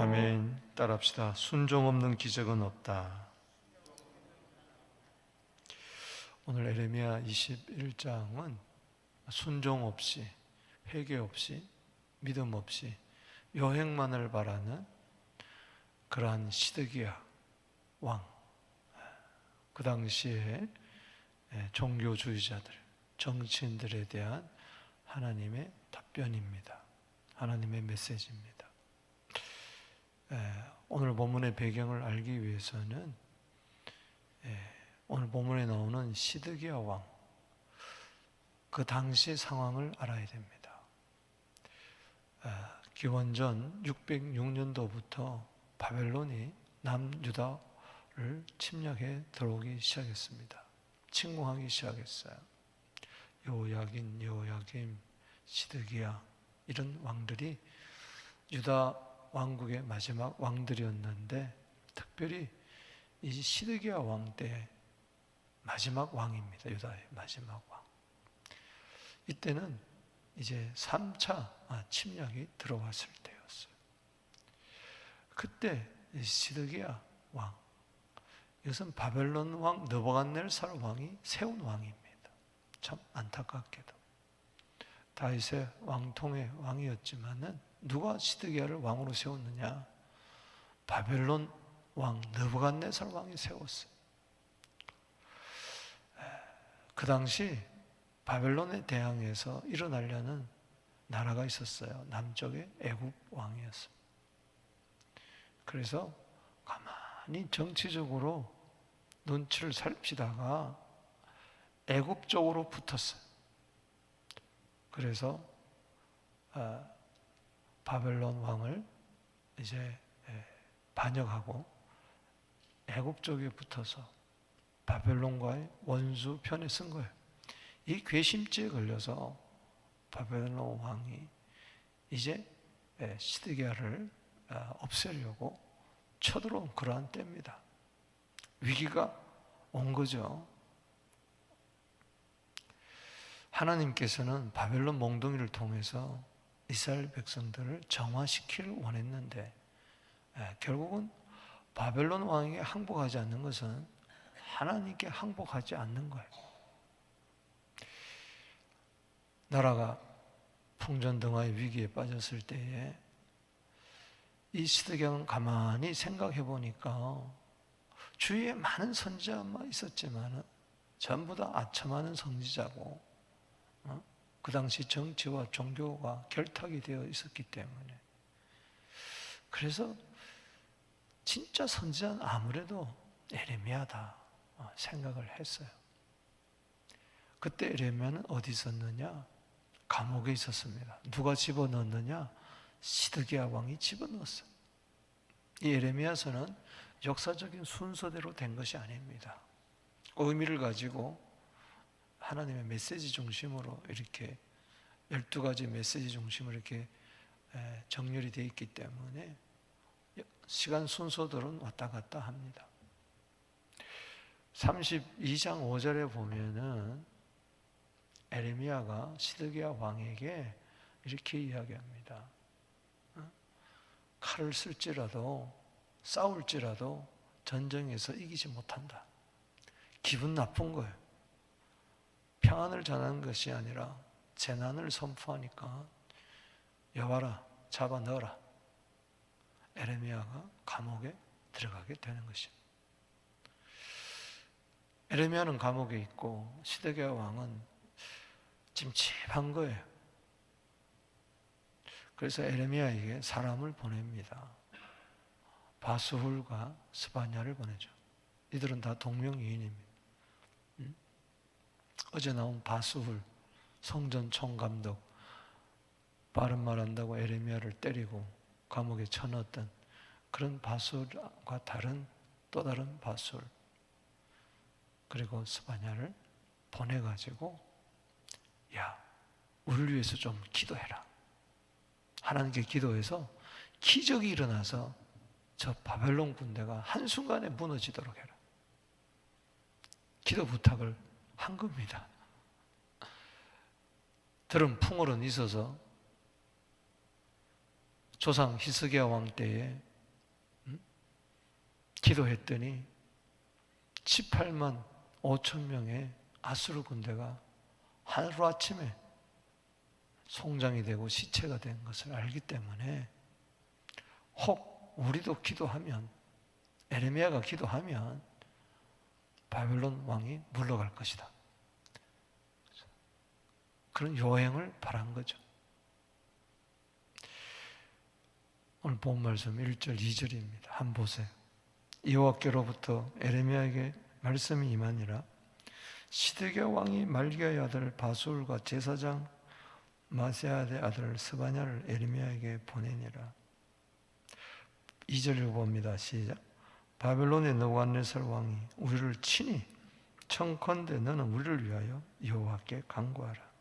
아멘. 따라합시다. 순종 없는 기적은 없다. 오늘 에레미야 21장은 순종 없이, 회개 없이, 믿음 없이 여행만을 바라는 그러한 시드기야 왕, 그 당시에 종교주의자들, 정치인들에 대한 하나님의 답변입니다. 하나님의 메시지입니다. 오늘 본문의 배경을 알기 위해서는 오늘 본문에 나오는 시드기야 왕, 그 당시 상황을 알아야 됩니다. 기원전 606년도부터 바벨론이 남유다를 침략해 들어오기 시작했습니다. 침공하기 시작했어요. 여호야긴, 여호야김, 시드기야 이런 왕들이 유다 왕국의 마지막 왕들이었는데, 특별히 이 시드기야 왕 때 마지막 왕입니다. 유다의 마지막 왕. 이때는 이제 3차 침략이 들어왔을 때였어요. 그때 시드기야 왕, 이것은 바벨론 왕 느부갓네살 왕이 세운 왕입니다. 참 안타깝게도 다윗의 왕통의 왕이었지만은 누가 시드기야를 왕으로 세웠느냐? 바벨론 왕 느부갓네살 왕이 세웠어요. 그 당시 바벨론에 대항해서 일어나려는 나라가 있었어요. 남쪽에 애굽 왕이었어요. 그래서 가만히 정치적으로 눈치를 살피다가 애굽 쪽으로 붙었어요. 그래서 바벨론 왕을 이제 반역하고 애굽 쪽에 붙어서 바벨론과의 원수 편에 쓴 거예요. 이 괘씸죄에 걸려서 바벨론 왕이 이제 시드기야를 없애려고 쳐들어온 그러한 때입니다. 위기가 온 거죠. 하나님께서는 바벨론 몽둥이를 통해서 이스라엘 백성들을 정화시키를 원했는데, 결국은 바벨론 왕에게 항복하지 않는 것은 하나님께 항복하지 않는 거예요. 나라가 풍전등화의 위기에 빠졌을 때에 이 시드기야는 가만히 생각해 보니까 주위에 많은 선지자만 있었지만 전부 다 아첨하는 선지자고, 그 당시 정치와 종교가 결탁이 되어 있었기 때문에, 그래서 진짜 선지자는 아무래도 에레미야다 생각을 했어요. 그때 에레미야는 어디 있었느냐? 감옥에 있었습니다. 누가 집어넣었느냐? 시드기야 왕이 집어넣었어요. 이 에레미야서는 역사적인 순서대로 된 것이 아닙니다. 의미를 가지고 하나님의 메시지 중심으로 이렇게 12가지 메시지 중심으로 이렇게 정렬이 되어 있기 때문에 시간 순서들은 왔다 갔다 합니다. 32장 5절에 보면은 에레미야가 시드기야 왕에게 이렇게 이야기합니다. 칼을 쓸지라도 싸울지라도 전쟁에서 이기지 못한다. 기분 나쁜 거예요. 평안을 전하는 것이 아니라 재난을 선포하니까 여봐라, 잡아 넣어라. 에레미야가 감옥에 들어가게 되는 것입니다. 에레미야는 감옥에 있고 시드기야 왕은 찜찜한 거예요. 그래서 에레미야에게 사람을 보냅니다. 바스훌과 스바냐를 보내죠. 이들은 다 동명이인입니다. 어제 나온 바스훌 성전 총감독, 바른 말한다고 에레미야를 때리고 감옥에 쳐넣었던 그런 바스훌과 다른 또 다른 바스훌, 그리고 스바냐를 보내가지고 야, 우리를 위해서 좀 기도해라. 하나님께 기도해서 기적이 일어나서 저 바벨론 군대가 한순간에 무너지도록 해라. 기도 부탁을 한 겁니다. 들은 풍월은 있어서 조상 히스기야 왕 때에 기도했더니 18만 5천 명의 아수르 군대가 하루아침에 송장이 되고 시체가 된 것을 알기 때문에 혹 우리도 기도하면, 에레미야가 기도하면 바벨론 왕이 물러갈 것이다. 그런 요행을 바란 거죠. 오늘 본 말씀 1절 2절입니다. 한번 보세요. 여호와께로부터 에레미야에게 말씀이 임하니라. 시드기야 왕이 말기야의 아들 바술과 제사장 마세아의 아들 스바냐를 에레미야에게 보내니라. 2절을 봅니다. 시작. 바벨론의 느부갓네살 왕이 우리를 치니 청컨대 너는 우리를 위하여 여호와께 간구하라.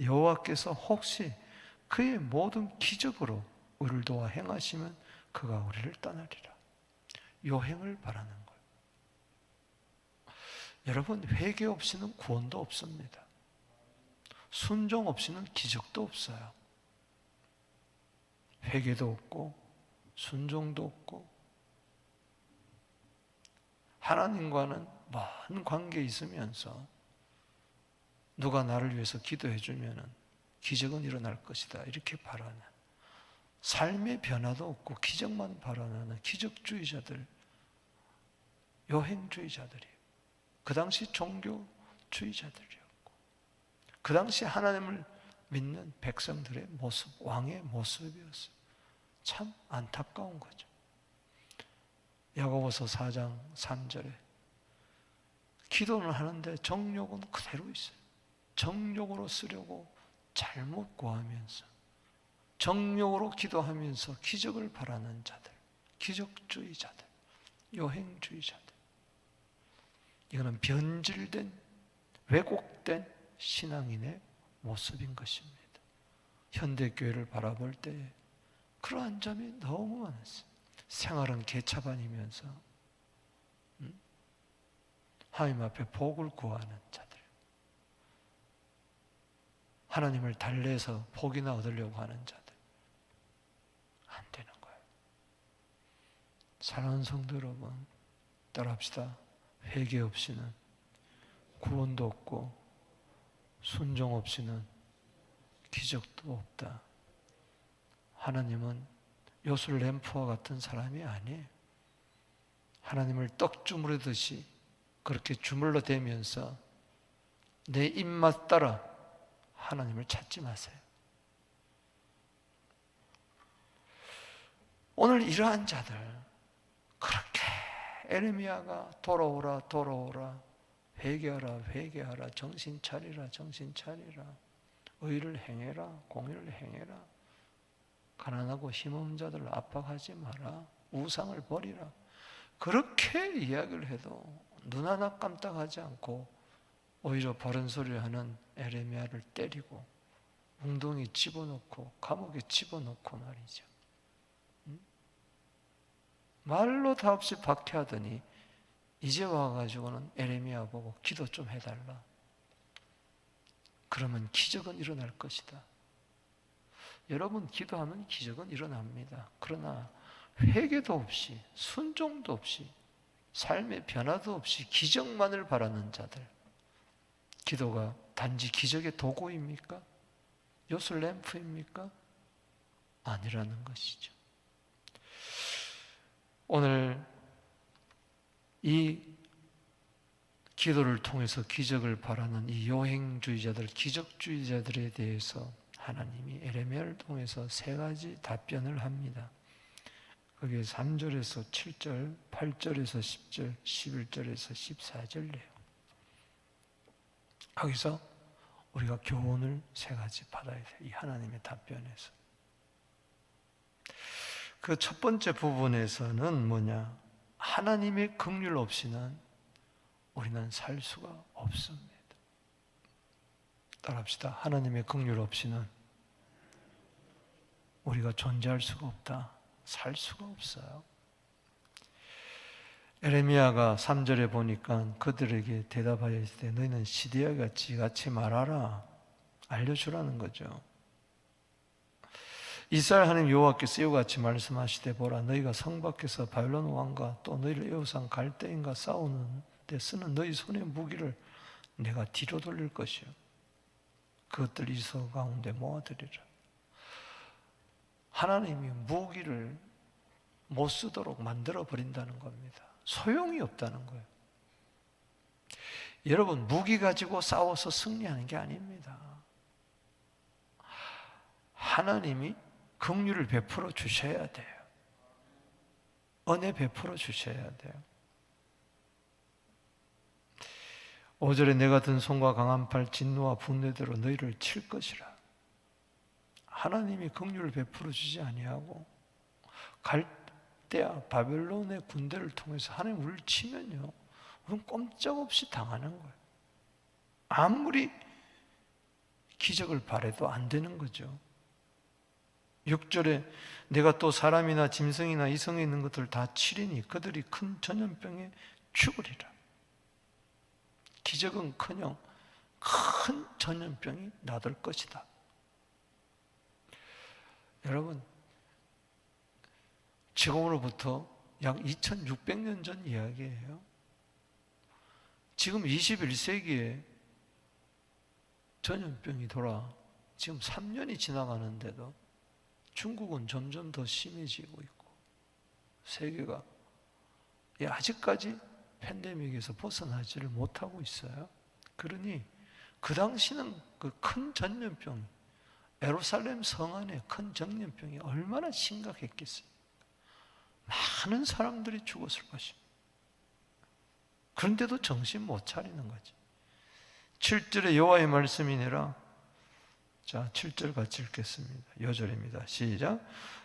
여호와께서 혹시 그의 모든 기적으로 우리를 도와 행하시면 그가 우리를 떠나리라. 요행을 바라는 거예요. 여러분, 회개 없이는 구원도 없습니다. 순종 없이는 기적도 없어요. 회개도 없고 순종도 없고 하나님과는 먼 관계에 있으면서 누가 나를 위해서 기도해 주면 기적은 일어날 것이다 이렇게 바라는, 삶의 변화도 없고 기적만 바라는 기적주의자들, 요행주의자들이에요. 그 당시 종교주의자들이었고 그 당시 하나님을 믿는 백성들의 모습, 왕의 모습이었어요. 참 안타까운 거죠. 야고보서 4장 3절에 기도는 하는데 정욕은 그대로 있어요. 정욕으로 쓰려고 잘못 구하면서, 정욕으로 기도하면서 기적을 바라는 자들, 기적주의자들, 요행주의자들. 이거는 변질된, 왜곡된 신앙인의 모습인 것입니다. 현대교회를 바라볼 때 그러한 점이 너무 많았어요. 생활은 개차반이면서 하나님 앞에 복을 구하는 자들, 하나님을 달래서 복이나 얻으려고 하는 자들, 안 되는 거예요. 사랑하는 성도 여러분, 따라합시다. 회개 없이는 구원도 없고 순종 없이는 기적도 없다. 하나님은 요술램프와 같은 사람이 아니에요. 하나님을 떡 주무르듯이 그렇게 주물러 대면서 내 입맛 따라 하나님을 찾지 마세요. 오늘 이러한 자들, 그렇게 에레미야가 돌아오라 돌아오라, 회개하라 회개하라, 정신 차리라 정신 차리라, 의를 행해라 공의를 행해라, 가난하고 힘없는 자들을 압박하지 마라, 우상을 버리라, 그렇게 이야기를 해도 눈 하나 깜짝하지 않고 오히려 바른 소리를 하는 에레미야를 때리고 웅덩이에 집어넣고 감옥에 집어넣고 말이죠. 말로 다 없이 박해하더니 이제 와가지고는 에레미야 보고 기도 좀 해달라. 그러면 기적은 일어날 것이다. 여러분, 기도하면 기적은 일어납니다. 그러나 회개도 없이 순종도 없이 삶의 변화도 없이 기적만을 바라는 자들, 기도가 단지 기적의 도구입니까? 요술 램프입니까? 아니라는 것이죠. 오늘 이 기도를 통해서 기적을 바라는 이 요행주의자들, 기적주의자들에 대해서 하나님이 에레미야를 통해서 세 가지 답변을 합니다. 거기에 3절에서 7절, 8절에서 10절, 11절에서 14절이에요. 거기서 우리가 교훈을 세 가지 받아야 돼요. 이 하나님의 답변에서. 그 첫 번째 부분에서는 뭐냐? 하나님의 긍휼 없이는 우리는 살 수가 없습니다. 따라합시다. 하나님의 긍휼 없이는 우리가 존재할 수가 없다. 살 수가 없어요. 에레미야가 3절에 보니까 그들에게 대답하여 있을 때 너희는 시드기야 같이 말하라. 알려주라는 거죠. 이스라엘 하나님 여호와께서 이와 같이 말씀하시되 보라 너희가 성 밖에서 바벨론 왕과 또 너희를 에워싼 갈대인과 싸우는 데 쓰는 너희 손의 무기를 내가 뒤로 돌릴 것이요 그것들 이스라엘 가운데 모아들이라. 하나님이 무기를 못 쓰도록 만들어 버린다는 겁니다. 소용이 없다는 거예요. 여러분, 무기 가지고 싸워서 승리하는 게 아닙니다. 하나님이 긍휼을 베풀어 주셔야 돼요. 은혜 베풀어 주셔야 돼요. 5절에 내가 든 손과 강한 팔 진노와 분노대로 너희를 칠 것이라. 하나님이 긍휼을 베풀어 주지 아니하고 갈대아 바벨론의 군대를 통해서 하나님 우리를 치면요, 우리는 꼼짝없이 당하는 거예요. 아무리 기적을 바라도 안 되는 거죠. 6절에 내가 또 사람이나 짐승이나 이성에 있는 것들 다 치리니 그들이 큰 전염병에 죽으리라. 기적은커녕 큰 전염병이 나들 것이다. 여러분, 지금으로부터 약 2600년 전 이야기예요. 지금 21세기에 전염병이 돌아 지금 3년이 지나가는데도 중국은 점점 더 심해지고 있고 세계가 아직까지 팬데믹에서 벗어나지를 못하고 있어요. 그러니 그 당시는 그 큰 전염병, 예루살렘 성 안에 큰 전염병이 얼마나 심각했겠어요. 많은 사람들이 죽었을 것입니다. 그런데도 정신 못 차리는 거지. 7절에 여호와의 말씀이니라. 자, 7절 같이 읽겠습니다. 여절입니다. 시작.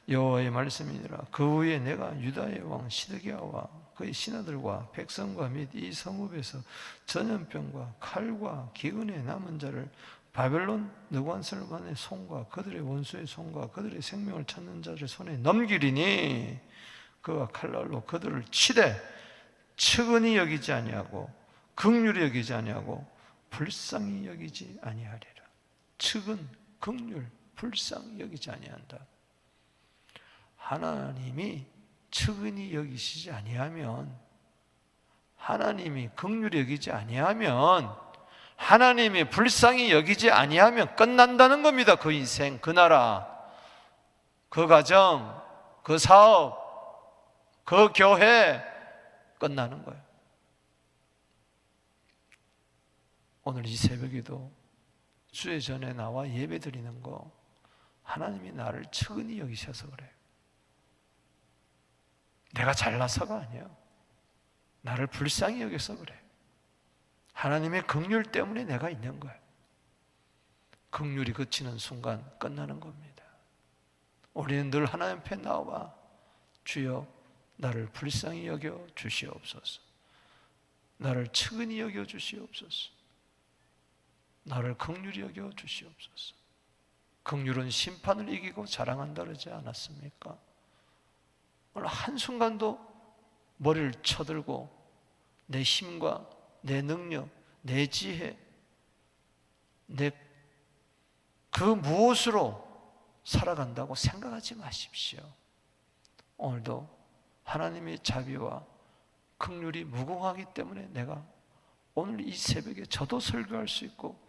여호와의 말씀이니라. 그 후에 내가 유다의 왕 시드기야와 그의 신하들과 백성과 및 이 성읍에서 전염병과 칼과 기근에 남은 자를 바벨론 느관설반의 손과 그들의 원수의 손과 그들의 생명을 찾는 자들 손에 넘기리니 그가 칼날로 그들을 치되 측은히 여기지 아니하고 긍휼히 여기지 아니하고 불쌍히 여기지 아니하리라. 측은, 긍휼, 불쌍히 여기지 아니한다. 하나님이 측은히 여기시지 아니하면, 하나님이 긍휼히 여기지 아니하면, 하나님이 불쌍히 여기지 아니하면 끝난다는 겁니다. 그 인생, 그 나라, 그 가정, 그 사업, 그 교회 끝나는 거예요. 오늘 이 새벽에도 주의 전에 나와 예배 드리는 거 하나님이 나를 측은히 여기셔서 그래요. 내가 잘나서가 아니에요. 나를 불쌍히 여겨서 그래요. 하나님의 긍휼 때문에 내가 있는 거예요. 긍휼이 그치는 순간 끝나는 겁니다. 우리는 늘 하나님 앞에 나와 주여 나를 불쌍히 여겨 주시옵소서. 나를 측은히 여겨 주시옵소서. 나를 긍휼히 여겨 주시옵소서. 긍휼은 심판을 이기고 자랑한다 그러지 않았습니까? 오늘 한순간도 머리를 쳐들고 내 힘과 내 능력, 내 지혜, 내 그 무엇으로 살아간다고 생각하지 마십시오. 오늘도 하나님의 자비와 긍휼이 무궁하기 때문에 내가 오늘 이 새벽에 저도 설교할 수 있고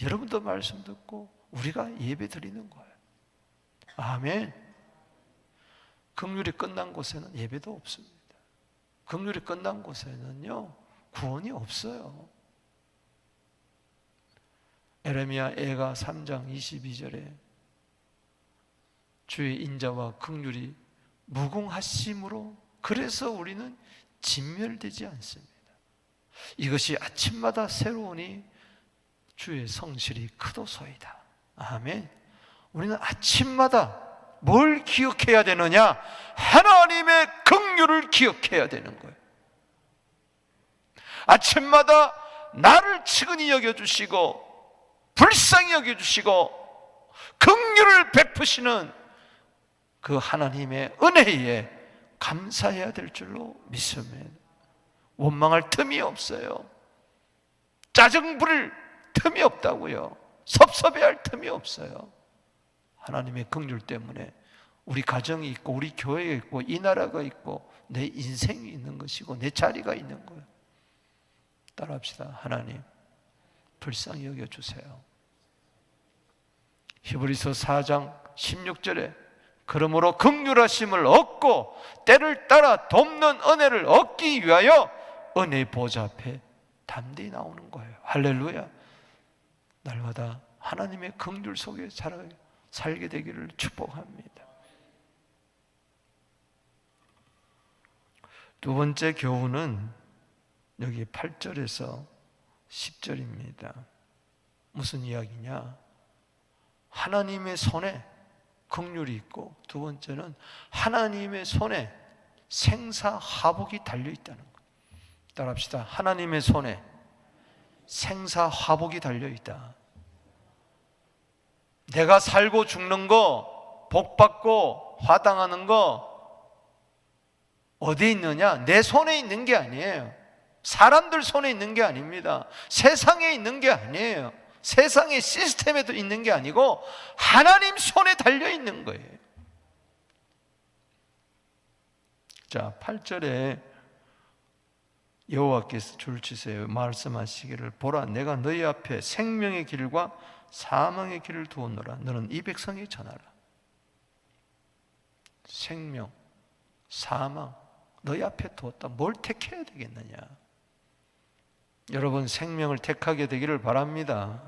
여러분도 말씀 듣고 우리가 예배 드리는 거예요. 아멘. 긍휼이 끝난 곳에는 예배도 없습니다. 긍휼이 끝난 곳에는요 구원이 없어요. 에레미야 애가 3장 22절에 주의 인자와 긍휼이 무궁하심으로 그래서 우리는 진멸되지 않습니다. 이것이 아침마다 새로우니 주의 성실이 크도소이다. 아멘. 우리는 아침마다 뭘 기억해야 되느냐? 하나님의 긍휼을 기억해야 되는 거예요. 아침마다 나를 측은히 여겨주시고 불쌍히 여겨주시고 긍휼을 베푸시는 그 하나님의 은혜에 감사해야 될 줄로 믿습니다. 원망할 틈이 없어요. 짜증 부릴 틈이 없다고요. 섭섭해할 틈이 없어요. 하나님의 긍휼 때문에 우리 가정이 있고 우리 교회가 있고 이 나라가 있고 내 인생이 있는 것이고 내 자리가 있는 거예요. 따라합시다. 하나님 불쌍히 여겨주세요. 히브리서 4장 16절에 그러므로 긍휼하심을 얻고 때를 따라 돕는 은혜를 얻기 위하여 은혜의 보좌 앞에 담대히 나오는 거예요. 할렐루야. 날마다 하나님의 긍휼 속에 살게 되기를 축복합니다. 두 번째 교훈은 여기 8절에서 10절입니다. 무슨 이야기냐? 하나님의 손에 긍휼이 있고, 두 번째는 하나님의 손에 생사화복이 달려있다는 것. 따라합시다. 하나님의 손에 생사화복이 달려있다. 내가 살고 죽는 거, 복받고 화당하는 거 어디에 있느냐? 내 손에 있는 게 아니에요. 사람들 손에 있는 게 아닙니다. 세상에 있는 게 아니에요. 세상의 시스템에도 있는 게 아니고 하나님 손에 달려 있는 거예요. 자, 8절에 여호와께서 줄치세요 말씀하시기를 보라 내가 너희 앞에 생명의 길과 사망의 길을 두었노라. 너는 이 백성에 전하라. 생명, 사망 너희 앞에 두었다. 뭘 택해야 되겠느냐? 여러분 생명을 택하게 되기를 바랍니다.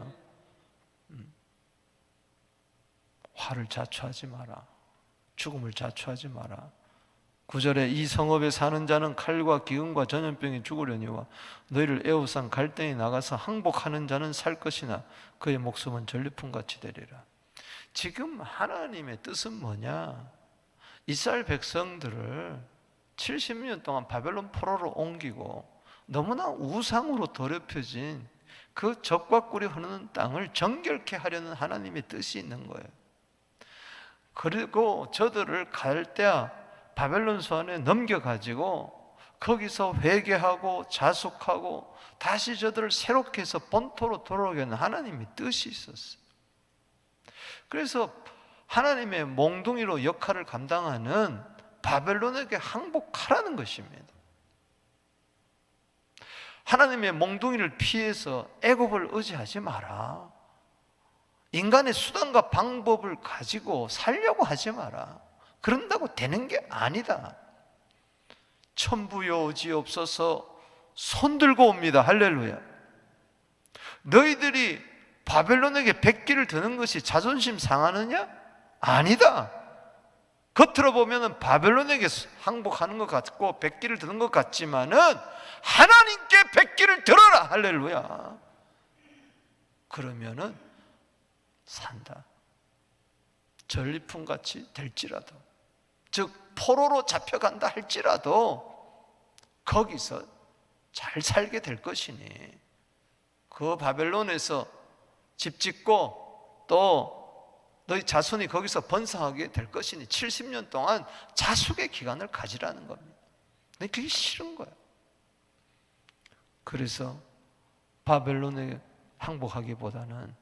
화를 자초하지 마라. 죽음을 자초하지 마라. 9절에 이 성읍에 사는 자는 칼과 기근과 전염병에 죽으려니와 너희를 애워싼 갈대에 나가서 항복하는 자는 살 것이나 그의 목숨은 전리품같이 되리라. 지금 하나님의 뜻은 뭐냐? 이스라엘 백성들을 70년 동안 바벨론 포로로 옮기고 너무나 우상으로 더럽혀진 그 적과 꿀이 흐르는 땅을 정결케 하려는 하나님의 뜻이 있는 거예요. 그리고 저들을 갈대아 바벨론 수안에 넘겨가지고 거기서 회개하고 자숙하고 다시 저들을 새롭게 해서 본토로 돌아오게 하는 하나님의 뜻이 있었어요. 그래서 하나님의 몽둥이로 역할을 감당하는 바벨론에게 항복하라는 것입니다. 하나님의 몽둥이를 피해서 애굽을 의지하지 마라. 인간의 수단과 방법을 가지고 살려고 하지 마라. 그런다고 되는 게 아니다. 천부여지옵소서 손들고 옵니다. 할렐루야. 너희들이 바벨론에게 백기를 드는 것이 자존심 상하느냐? 아니다. 겉으로 보면 바벨론에게 항복하는 것 같고 백기를 드는 것 같지만은 하나님께 백기를 들어라. 할렐루야. 그러면은 산다. 전리품같이 될지라도, 즉 포로로 잡혀간다 할지라도 거기서 잘 살게 될 것이니 그 바벨론에서 집 짓고 또 너희 자손이 거기서 번성하게 될 것이니 70년 동안 자숙의 기간을 가지라는 겁니다. 근데 그게 싫은 거예요. 그래서 바벨론에 항복하기보다는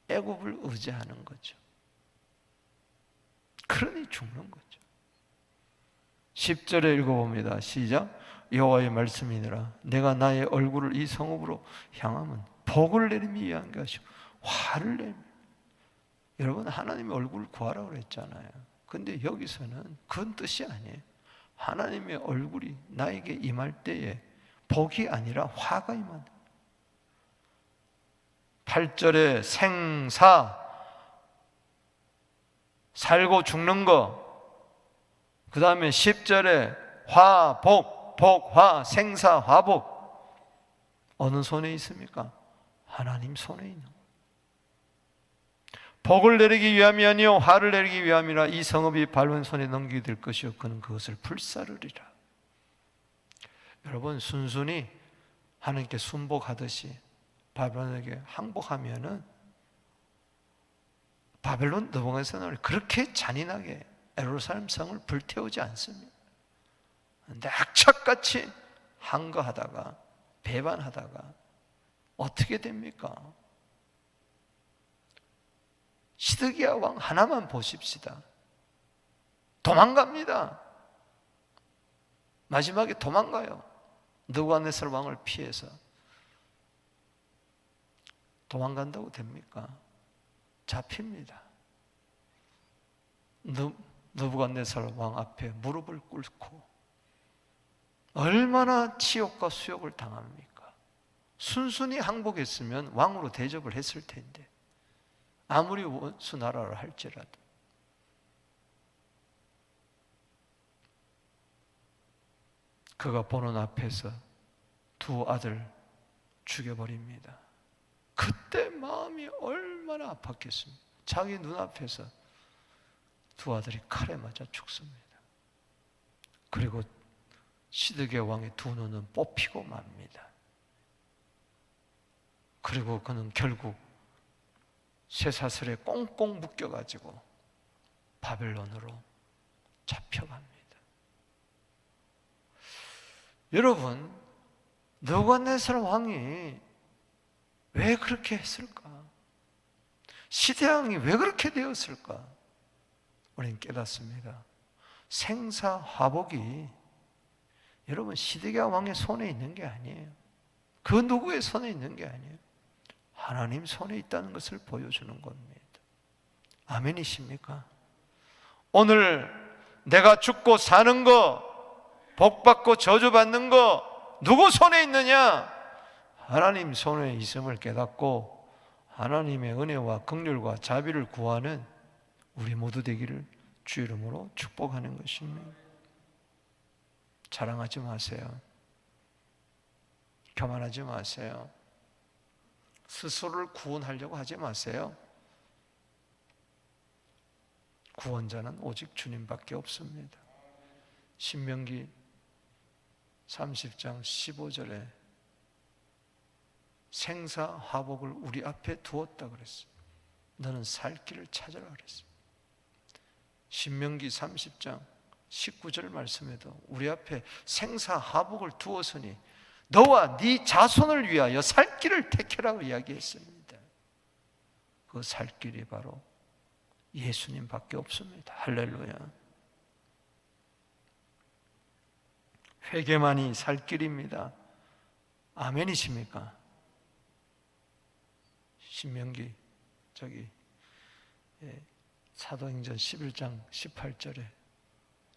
애굽을 의지하는 거죠. 그러니 죽는 거죠. 10절에 읽어봅니다. 시작. 여호와의 말씀이니라. 내가 나의 얼굴을 이 성읍으로 향하면 복을 내림이 위한 것이고 화를 내림. 여러분 하나님의 얼굴을 구하라고 그랬잖아요. 근데 여기서는 그건 뜻이 아니에요. 하나님의 얼굴이 나에게 임할 때에 복이 아니라 화가 임한다. 8절에 생사, 살고 죽는 거. 그 다음에 10절에 화, 복, 복, 화, 생사, 화복. 어느 손에 있습니까? 하나님 손에 있는 거예요. 복을 내리기 위함이 아니요 화를 내리기 위함이라. 이 성읍이 바벨론 손에 넘기게 될 것이요 그는 그것을 불사르리라. 여러분 순순히 하나님께 순복하듯이 바벨론에게 항복하면은 바벨론 넘어가서는 그렇게 잔인하게 예루살렘 성을 불태우지 않습니다. 그런데 악착같이 항거하다가 배반하다가 어떻게 됩니까? 시드기야 왕 하나만 보십시다. 도망갑니다. 마지막에 도망가요. 느부갓네살 왕을 피해서. 도망간다고 됩니까? 잡힙니다. 느부갓네살 왕 앞에 무릎을 꿇고 얼마나 치욕과 수욕을 당합니까? 순순히 항복했으면 왕으로 대접을 했을 텐데, 아무리 원수 나라를 할지라도. 그가 보는 앞에서 두 아들 죽여버립니다. 그때 마음이 얼마나 아팠겠습니까? 자기 눈앞에서 두 아들이 칼에 맞아 죽습니다. 그리고 시드기야 왕의 두 눈은 뽑히고 맙니다. 그리고 그는 결국 쇠사슬에 꽁꽁 묶여가지고 바벨론으로 잡혀갑니다. 여러분, 느부갓네살 왕이 왜 그렇게 했을까? 시대왕이 왜 그렇게 되었을까? 우리는 깨닫습니다. 생사화복이 여러분 시드기야 왕의 손에 있는 게 아니에요. 그 누구의 손에 있는 게 아니에요. 하나님 손에 있다는 것을 보여주는 겁니다. 아멘이십니까? 오늘 내가 죽고 사는 거, 복받고 저주받는 거 누구 손에 있느냐? 하나님 손에 있음을 깨닫고 하나님의 은혜와 긍휼과 자비를 구하는 우리 모두 되기를 주 이름으로 축복하는 것입니다. 자랑하지 마세요. 교만하지 마세요. 스스로를 구원하려고 하지 마세요. 구원자는 오직 주님밖에 없습니다. 신명기 30장 15절에 생사화복을 우리 앞에 두었다 그랬어요. 너는 살 길을 찾아라 그랬어요. 신명기 30장 19절 말씀에도 우리 앞에 생사화복을 두었으니 너와 네 자손을 위하여 살 길을 택해라고 이야기했습니다. 그 살 길이 바로 예수님밖에 없습니다. 할렐루야. 회개만이 살 길입니다. 아멘이십니까? 신명기 사도행전 11장 18절에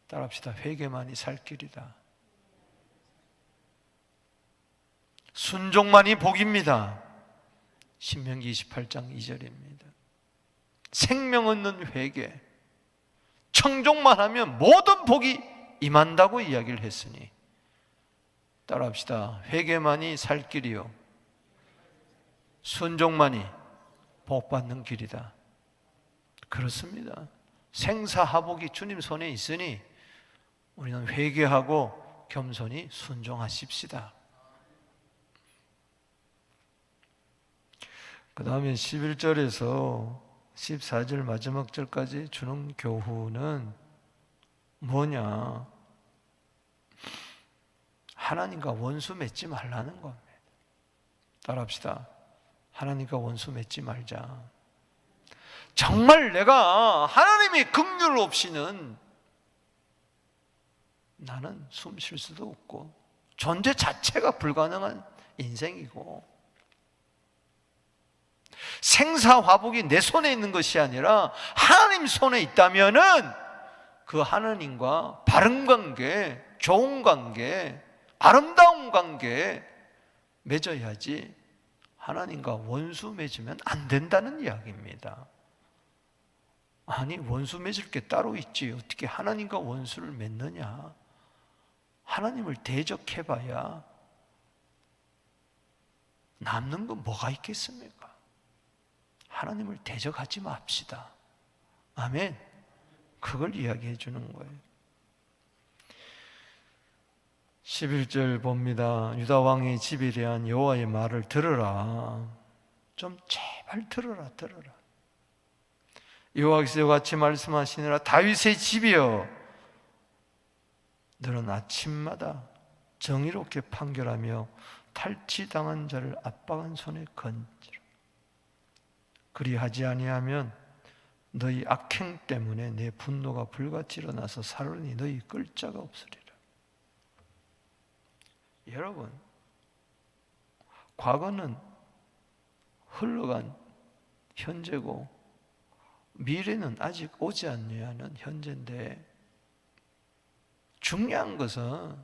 따라합시다. 회개만이 살 길이다. 순종만이 복입니다. 신명기 28장 2절입니다. 생명 얻는 회개, 청종만 하면 모든 복이 임한다고 이야기를 했으니 따라합시다. 회개만이 살 길이요 순종만이 복받는 길이다. 그렇습니다. 생사화복이 주님 손에 있으니 우리는 회개하고 겸손히 순종하십시다. 그 다음에 11절에서 14절 마지막 절까지 주는 교훈은 뭐냐? 하나님과 원수 맺지 말라는 겁니다. 따라합시다. 하나님과 원수 맺지 말자. 정말 내가 하나님의 긍휼 없이는 나는 숨 쉴 수도 없고 존재 자체가 불가능한 인생이고, 생사화복이 내 손에 있는 것이 아니라 하나님 손에 있다면은 그 하나님과 바른 관계, 좋은 관계, 아름다운 관계 맺어야지 하나님과 원수 맺으면 안 된다는 이야기입니다. 아니, 원수 맺을 게 따로 있지 어떻게 하나님과 원수를 맺느냐? 하나님을 대적해봐야 남는 건 뭐가 있겠습니까? 하나님을 대적하지 맙시다. 아멘. 그걸 이야기해 주는 거예요. 11절 봅니다. 유다 왕의 집에 대한 여호와의 말을 들으라. 좀 제발 들으라. 여호와께서 같이 말씀하시느라 다윗의 집이여, 너는 아침마다 정의롭게 판결하며 탈취당한 자를 압박한 손에 건지라. 그리하지 아니하면 너희 악행 때문에 내 분노가 불같이 일어나서 사르니 너희 끌 자가 없으리라. 여러분, 과거는 흘러간 현재고 미래는 아직 오지 않는 현재인데, 중요한 것은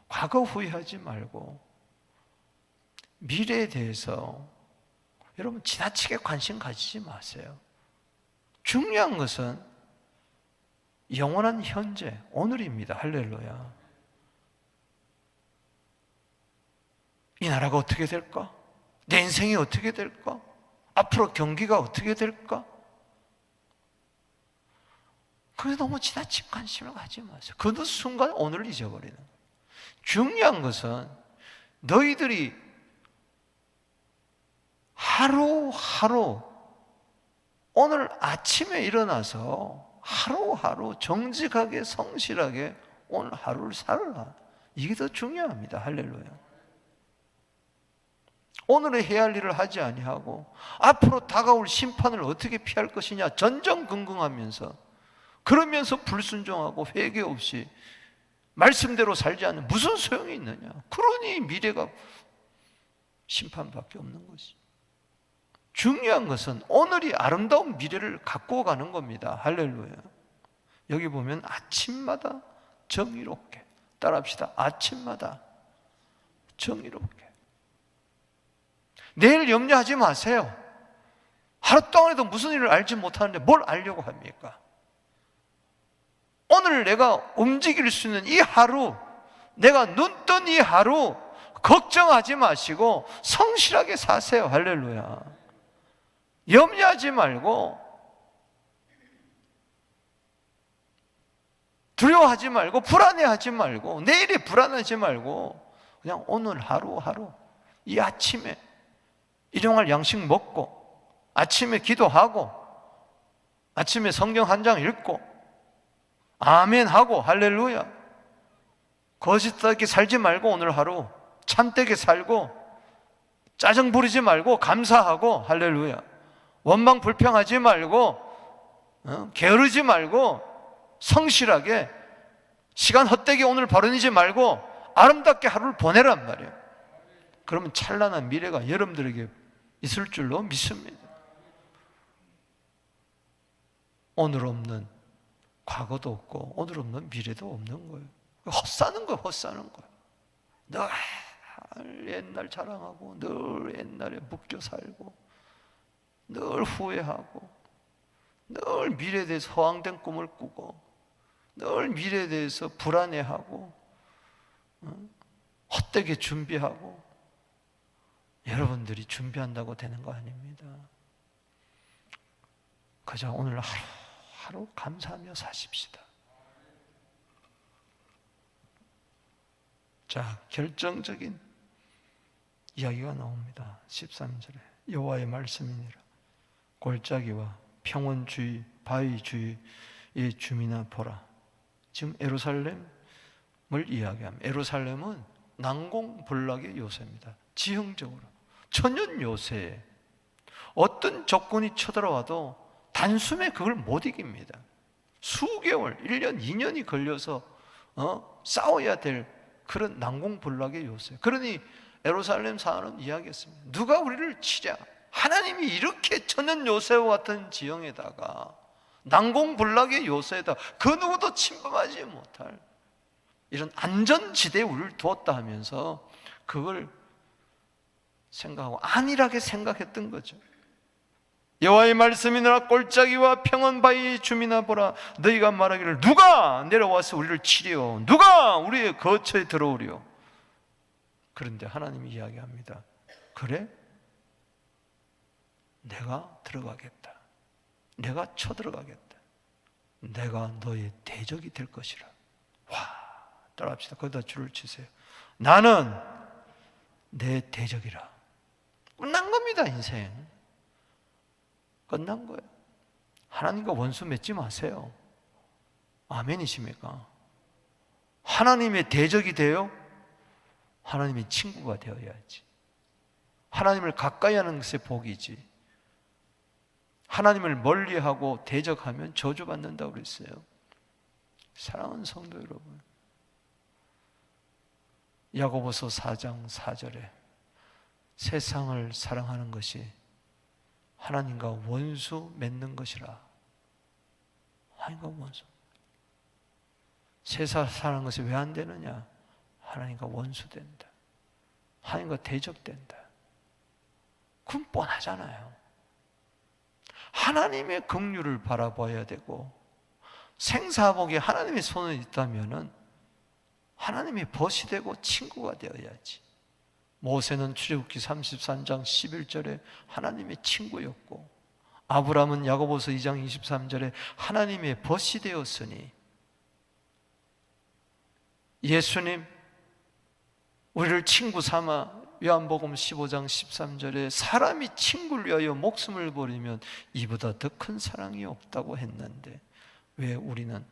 과거 후회하지 말고 미래에 대해서 여러분 지나치게 관심 가지지 마세요. 중요한 것은 영원한 현재, 오늘입니다. 할렐루야. 이 나라가 어떻게 될까? 내 인생이 어떻게 될까? 앞으로 경기가 어떻게 될까? 그래서 너무 지나친 관심을 가지지 마세요. 그 순간 오늘을 잊어버리는 거예요. 중요한 것은 너희들이 하루하루 오늘 아침에 일어나서 하루하루 정직하게 성실하게 오늘 하루를 살아라. 이게 더 중요합니다. 할렐루야. 오늘에 해야 할 일을 하지 아니하고 앞으로 다가올 심판을 어떻게 피할 것이냐 전전긍긍하면서, 그러면서 불순종하고 회개 없이 말씀대로 살지 않으면 무슨 소용이 있느냐. 그러니 미래가 심판밖에 없는 것이. 중요한 것은 오늘이 아름다운 미래를 갖고 가는 겁니다. 할렐루야. 여기 보면 아침마다 정의롭게, 따라합시다. 아침마다 정의롭게. 내일 염려하지 마세요. 하루 동안에도 무슨 일을 알지 못하는데 뭘 알려고 합니까? 오늘 내가 움직일 수 있는 이 하루, 내가 눈 뜬 이 하루 걱정하지 마시고 성실하게 사세요. 할렐루야. 염려하지 말고 두려워하지 말고 불안해하지 말고 내일이 불안하지 말고 그냥 오늘 하루하루 이 아침에 일용할 양식 먹고 아침에 기도하고 아침에 성경 한 장 읽고 아멘 하고 할렐루야. 거짓되게 살지 말고 오늘 하루 참되게 살고 짜증 부리지 말고 감사하고 할렐루야. 원망 불평하지 말고 게으르지 말고 성실하게 시간 헛되게 오늘 버리지 말고 아름답게 하루를 보내란 말이에요. 그러면 찬란한 미래가 여러분들에게 있을 줄로 믿습니다. 오늘 없는 과거도 없고 오늘 없는 미래도 없는 거예요. 헛사는 거예요. 헛사는 거예요. 늘 옛날 자랑하고 늘 옛날에 묶여 살고 늘 후회하고 늘 미래에 대해서 허황된 꿈을 꾸고 늘 미래에 대해서 불안해하고 헛되게 준비하고, 여러분들이 준비한다고 되는 거 아닙니다. 그저 오늘 하루 감사하며 사십시다. 자, 결정적인 이야기가 나옵니다. 13절에 여호와의 말씀이니라. 골짜기와 평원주의 바위주의의 주민아 보라. 지금 예루살렘을 이야기합니다. 예루살렘은 난공불락의 요새입니다. 지형적으로 천연 요새에 어떤 조건이 쳐들어와도 단숨에 그걸 못 이깁니다. 수개월, 1년, 2년이 걸려서 싸워야 될 그런 난공불락의 요새. 그러니 예루살렘 사람은 이야기했습니다. 누가 우리를 치랴. 하나님이 이렇게 천연 요새와 같은 지형에다가 난공불락의 요새에다 그 누구도 침범하지 못할 이런 안전지대에 우리를 두었다 하면서 그걸 생각하고 안일하게 생각했던 거죠. 여호와의 말씀이니라. 골짜기와 평원바위 주민아 보라. 너희가 말하기를 누가 내려와서 우리를 치리요, 누가 우리의 거처에 들어오리요. 그런데 하나님이 이야기합니다. 그래? 내가 들어가겠다. 내가 쳐들어가겠다. 내가 너의 대적이 될 것이라. 와, 따라합시다. 거기다 줄을 치세요. 나는 내 대적이라. 끝난 겁니다. 인생 끝난 거예요. 하나님과 원수 맺지 마세요. 아멘이십니까? 하나님의 대적이 되어 하나님의 친구가 되어야지. 하나님을 가까이 하는 것이 복이지. 하나님을 멀리하고 대적하면 저주받는다고 그랬어요. 사랑하는 성도 여러분, 야고보서 4장 4절에 세상을 사랑하는 것이 하나님과 원수 맺는 것이라. 하나님과 원수. 세상 사랑하는 것이 왜 안 되느냐? 하나님과 원수된다. 하나님과 대적된다. 그건 뻔하잖아요. 하나님의 긍휼을 바라봐야 되고, 생사복이 하나님의 손에 있다면은 하나님의 벗이 되고 친구가 되어야지. 모세는 출애굽기 33장 11절에 하나님의 친구였고, 아브라함은 야고보서 2장 23절에 하나님의 벗이 되었으니, 예수님 우리를 친구 삼아 요한복음 15장 13절에 사람이 친구를 위하여 목숨을 버리면 이보다 더 큰 사랑이 없다고 했는데 왜 우리는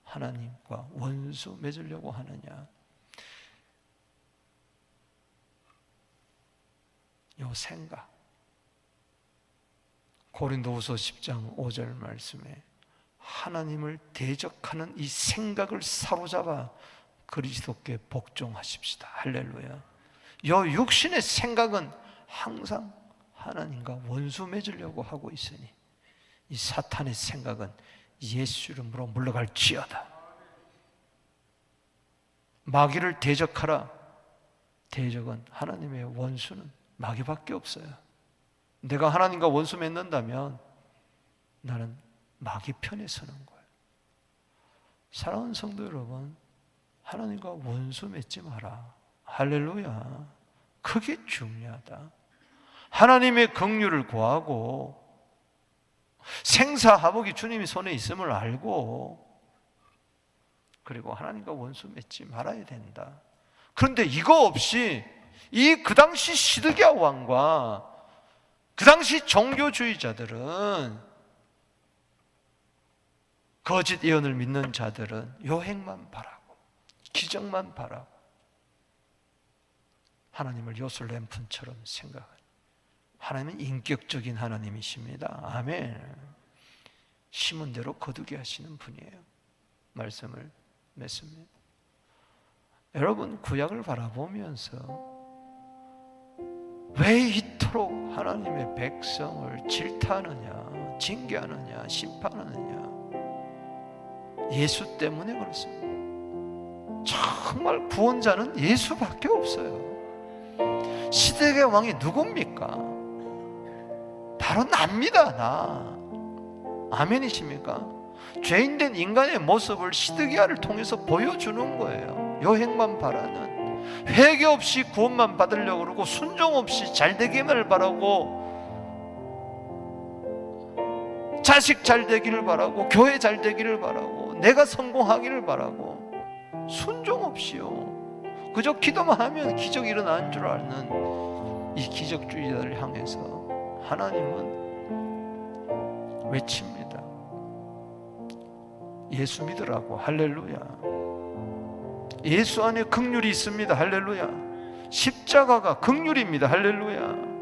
하나님과 원수 맺으려고 하느냐? 요 생각, 고린도후서 10장 5절 말씀에 하나님을 대적하는 이 생각을 사로잡아 그리스도께 복종하십시다. 할렐루야. 요 육신의 생각은 항상 하나님과 원수 맺으려고 하고 있으니 이 사탄의 생각은 예수 이름으로 물러갈지어다. 마귀를 대적하라. 대적은 하나님의 원수는 마귀밖에 없어요. 내가 하나님과 원수 맺는다면 나는 마귀 편에 서는 거예요. 사랑하는 성도 여러분, 하나님과 원수 맺지 마라. 할렐루야. 그게 중요하다. 하나님의 긍휼을 구하고 생사하복이 주님의 손에 있음을 알고, 그리고 하나님과 원수 맺지 말아야 된다. 그런데 이거 없이 그 당시 시드기야 왕과 그 당시 종교주의자들은, 거짓 예언을 믿는 자들은 요행만 바라고 기적만 바라고 하나님을 요술램푼처럼 생각하는, 하나님은 인격적인 하나님이십니다. 아멘. 심은 대로 거두게 하시는 분이에요. 말씀을 맺습니다. 여러분, 구약을 바라보면서 왜 이토록 하나님의 백성을 질타하느냐, 징계하느냐, 심판하느냐? 예수 때문에 그렇습니다. 정말 구원자는 예수밖에 없어요. 시대의 왕이 누굽니까? 바로 납니다. 나. 아멘이십니까? 죄인된 인간의 모습을 시드기야를 통해서 보여주는 거예요. 요행만 바라는, 회개 없이 구원만 받으려고 그러고 순종 없이 잘되기만을 바라고, 자식 잘되기를 바라고, 교회 잘되기를 바라고, 내가 성공하기를 바라고, 순종 없이요, 그저 기도만 하면 기적이 일어나는 줄 아는 이 기적주의자들을 향해서 하나님은 외칩니다. 예수 믿으라고. 할렐루야. 예수 안에 긍휼이 있습니다. 할렐루야. 십자가가 긍휼입니다. 할렐루야.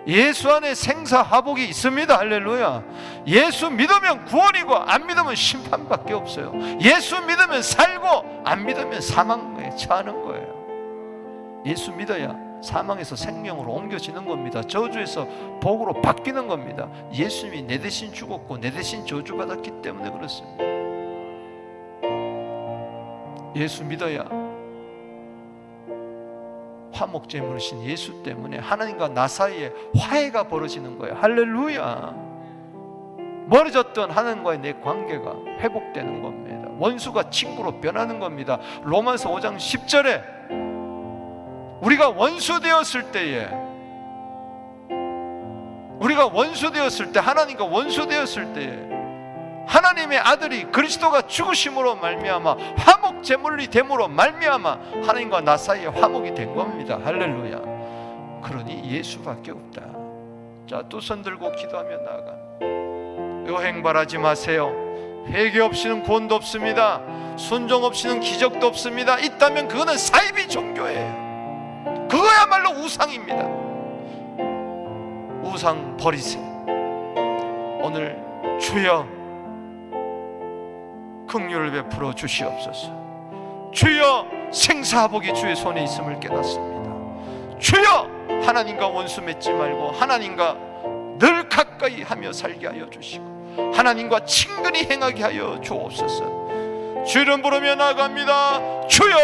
예수 안에 생사하복이 있습니다. 할렐루야. 예수 믿으면 구원이고 안 믿으면 심판밖에 없어요. 예수 믿으면 살고 안 믿으면 사망에 처하는 거예요. 예수 믿어야 사망에서 생명으로 옮겨지는 겁니다. 저주에서 복으로 바뀌는 겁니다. 예수님이 내 대신 죽었고 내 대신 저주받았기 때문에 그렇습니다. 예수 믿어야 화목제물이신 예수 때문에 하나님과 나 사이에 화해가 벌어지는 거예요. 할렐루야. 멀어졌던 하나님과의 내 관계가 회복되는 겁니다. 원수가 친구로 변하는 겁니다. 로마서 5장 10절에 우리가 원수 되었을 때에, 하나님과 원수 되었을 때에 하나님의 아들이 그리스도가 죽으심으로 말미암아 화목 제물이 됨으로 말미암아 하나님과 나 사이에 화목이 된 겁니다. 할렐루야. 그러니 예수밖에 없다. 자, 두 손 들고 기도하며 나아가. 요행 바라지 마세요. 회개 없이는 구원도 없습니다. 순종 없이는 기적도 없습니다. 있다면 그거는 사이비 종교예요. 그거야말로 우상입니다. 우상 버리세요. 오늘 주여 긍휼을 베풀어 주시옵소서. 주여 생사복이 주의 손에 있음을 깨닫습니다. 주여 하나님과 원수 맺지 말고 하나님과 늘 가까이 하며 살게 하여 주시고 하나님과 친근히 행하게 하여 주옵소서. 주를 부르며 나아갑니다. 주여